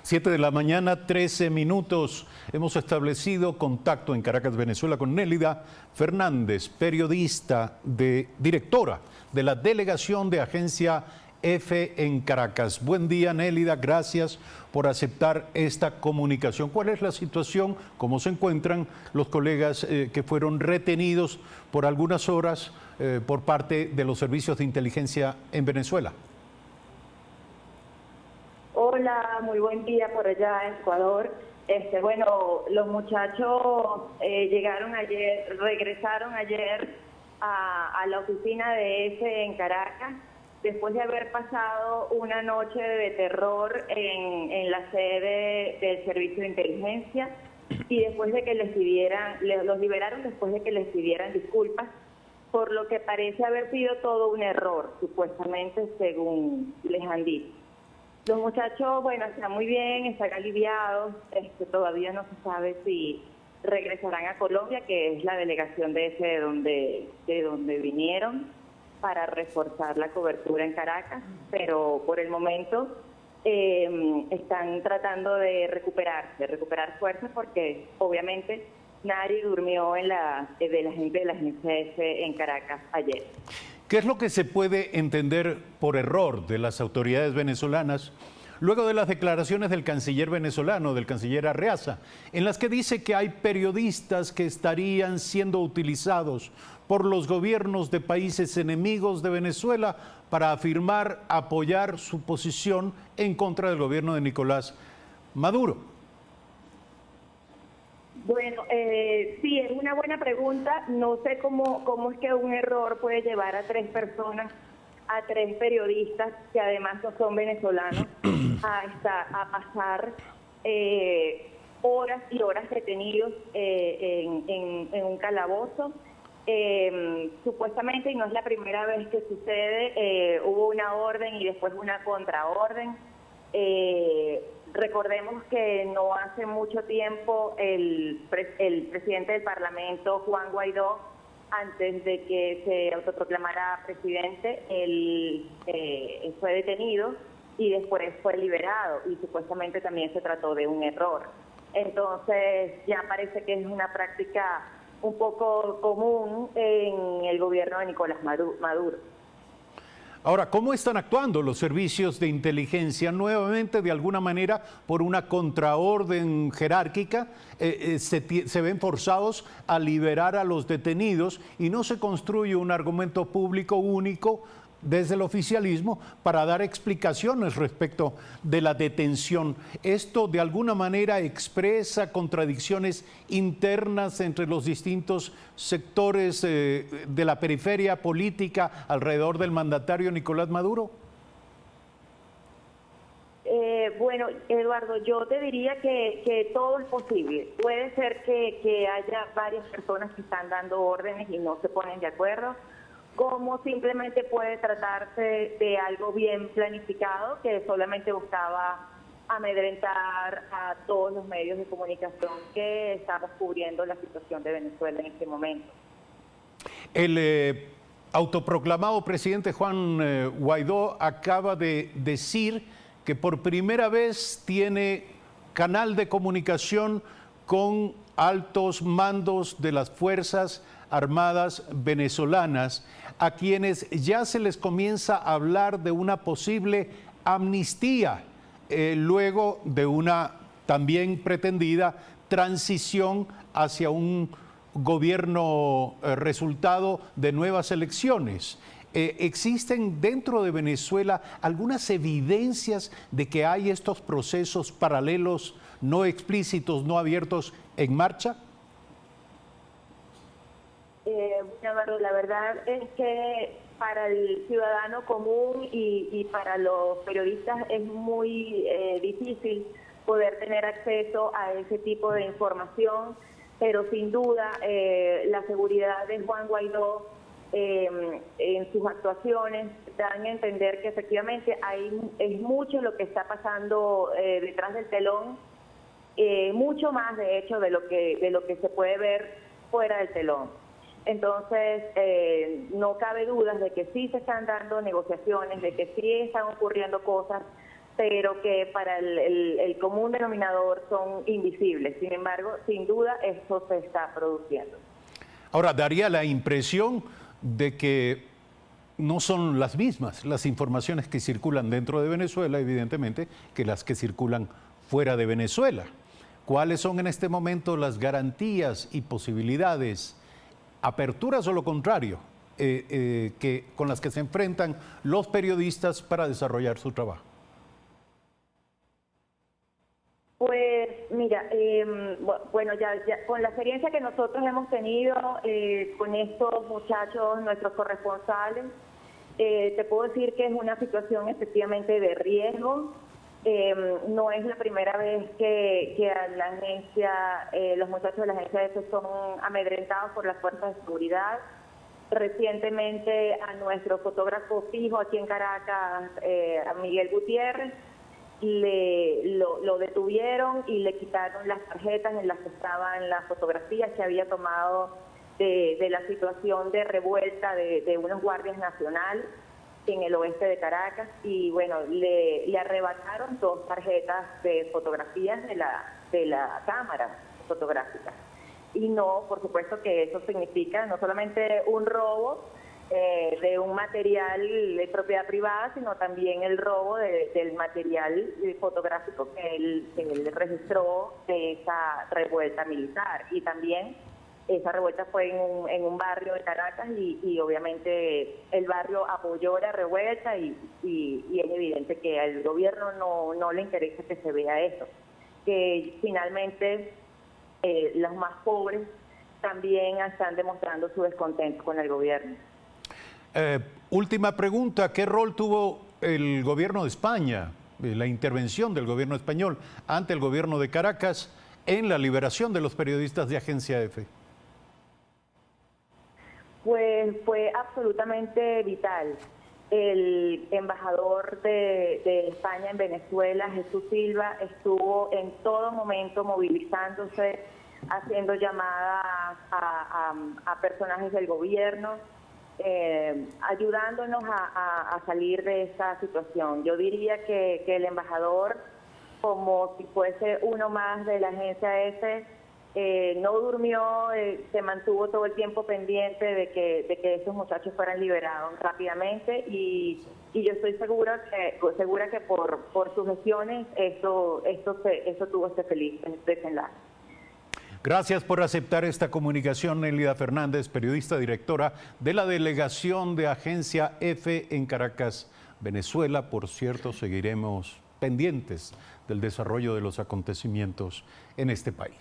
7 de la mañana, 13 minutos. Hemos establecido contacto en Caracas, Venezuela, con Nélida Fernández, periodista, directora de la delegación de Agencia F en Caracas. Buen día, Nélida, gracias por aceptar esta comunicación. ¿Cuál es la situación? ¿Cómo se encuentran los colegas que fueron retenidos por algunas horas por parte de los servicios de inteligencia en Venezuela? Hola, muy buen día por allá en Ecuador. Bueno, los muchachos regresaron ayer a la oficina de EFE en Caracas, después de haber pasado una noche de terror en la sede del Servicio de Inteligencia y después de que los liberaron después de que les pidieran disculpas, por lo que parece haber sido todo un error, supuestamente, según les han dicho. Los muchachos, bueno, están muy bien, están aliviados, todavía no se sabe si regresarán a Colombia, que es la delegación de ese de donde vinieron, para reforzar la cobertura en Caracas, pero por el momento están tratando de recuperar fuerzas, porque obviamente nadie durmió de la gente de la agencia F en Caracas ayer. ¿Qué es lo que se puede entender por error de las autoridades venezolanas luego de las declaraciones del canciller venezolano, del canciller Arreaza, en las que dice que hay periodistas que estarían siendo utilizados por los gobiernos de países enemigos de Venezuela para apoyar su posición en contra del gobierno de Nicolás Maduro? Bueno, sí, es una buena pregunta. No sé cómo es que un error puede llevar a 3 personas, a 3 periodistas, que además no son venezolanos, a pasar horas y horas detenidos en un calabozo. Supuestamente, y no es la primera vez que sucede, hubo una orden y después una contraorden. Recordemos que no hace mucho tiempo el presidente del Parlamento, Juan Guaidó, antes de que se autoproclamara presidente, él fue detenido y después fue liberado, y supuestamente también se trató de un error. Entonces ya parece que es una práctica un poco común en el gobierno de Nicolás Maduro. Ahora, ¿cómo están actuando los servicios de inteligencia? Nuevamente, de alguna manera, por una contraorden jerárquica, se ven forzados a liberar a los detenidos y no se construye un argumento público único desde el oficialismo para dar explicaciones respecto de la detención. Esto de alguna manera expresa contradicciones internas entre los distintos sectores de la periferia política alrededor del mandatario Nicolás Maduro. Bueno, Eduardo, yo te diría que todo es posible. Puede ser que haya varias personas que están dando órdenes y no se ponen de acuerdo, como simplemente puede tratarse de algo bien planificado que solamente buscaba amedrentar a todos los medios de comunicación que estamos cubriendo la situación de Venezuela en este momento. El autoproclamado presidente Juan Guaidó acaba de decir que por primera vez tiene canal de comunicación con altos mandos de las Fuerzas Armadas venezolanas, a quienes ya se les comienza a hablar de una posible amnistía, luego de una también pretendida transición hacia un gobierno resultado de nuevas elecciones. ¿Existen dentro de Venezuela algunas evidencias de que hay estos procesos paralelos, no explícitos, no abiertos, en marcha? La verdad es que para el ciudadano común y para los periodistas es muy difícil poder tener acceso a ese tipo de información, pero sin duda la seguridad de Juan Guaidó en sus actuaciones dan a entender que efectivamente es mucho lo que está pasando detrás del telón, mucho más de hecho de lo que se puede ver fuera del telón. Entonces, no cabe dudas de que sí se están dando negociaciones, de que sí están ocurriendo cosas, pero que para el común denominador son invisibles. Sin embargo, sin duda, esto se está produciendo. Ahora, daría la impresión de que no son las mismas las informaciones que circulan dentro de Venezuela, evidentemente, que las que circulan fuera de Venezuela. ¿Cuáles son en este momento las garantías y posibilidades, aperturas o lo contrario, con las que se enfrentan los periodistas para desarrollar su trabajo? Pues mira, bueno, ya con la experiencia que nosotros hemos tenido con estos muchachos, nuestros corresponsales, te puedo decir que es una situación efectivamente de riesgo. No es la primera vez que a la agencia, los muchachos de la agencia EFE son amedrentados por las fuerzas de seguridad. Recientemente a nuestro fotógrafo fijo aquí en Caracas, a Miguel Gutiérrez, lo detuvieron y le quitaron las tarjetas en las que estaban las fotografías que había tomado de la situación de revuelta de unos guardias nacionales en el oeste de Caracas, y bueno, le arrebataron 2 tarjetas de fotografías de la cámara fotográfica. Y no, por supuesto que eso significa no solamente un robo de un material de propiedad privada, sino también el robo del material fotográfico que él registró de esa revuelta militar. Y también esa revuelta fue en un barrio de Caracas y obviamente el barrio apoyó la revuelta y es evidente que al gobierno no le interesa que se vea eso. Que finalmente los más pobres también están demostrando su descontento con el gobierno. Última pregunta, ¿qué rol tuvo el gobierno de España, la intervención del gobierno español ante el gobierno de Caracas en la liberación de los periodistas de Agencia EFE? Pues fue absolutamente vital. El embajador de España en Venezuela, Jesús Silva, estuvo en todo momento movilizándose, haciendo llamadas a personajes del gobierno, ayudándonos a salir de esta situación. Yo diría que el embajador, como si fuese uno más de la agencia EFE, no durmió, se mantuvo todo el tiempo pendiente de que esos muchachos fueran liberados rápidamente, y yo estoy segura que por sus gestiones eso tuvo este feliz desenlace. Gracias por aceptar esta comunicación, Nélida Fernández, periodista directora de la delegación de Agencia EFE en Caracas, Venezuela. Por cierto, seguiremos pendientes del desarrollo de los acontecimientos en este país.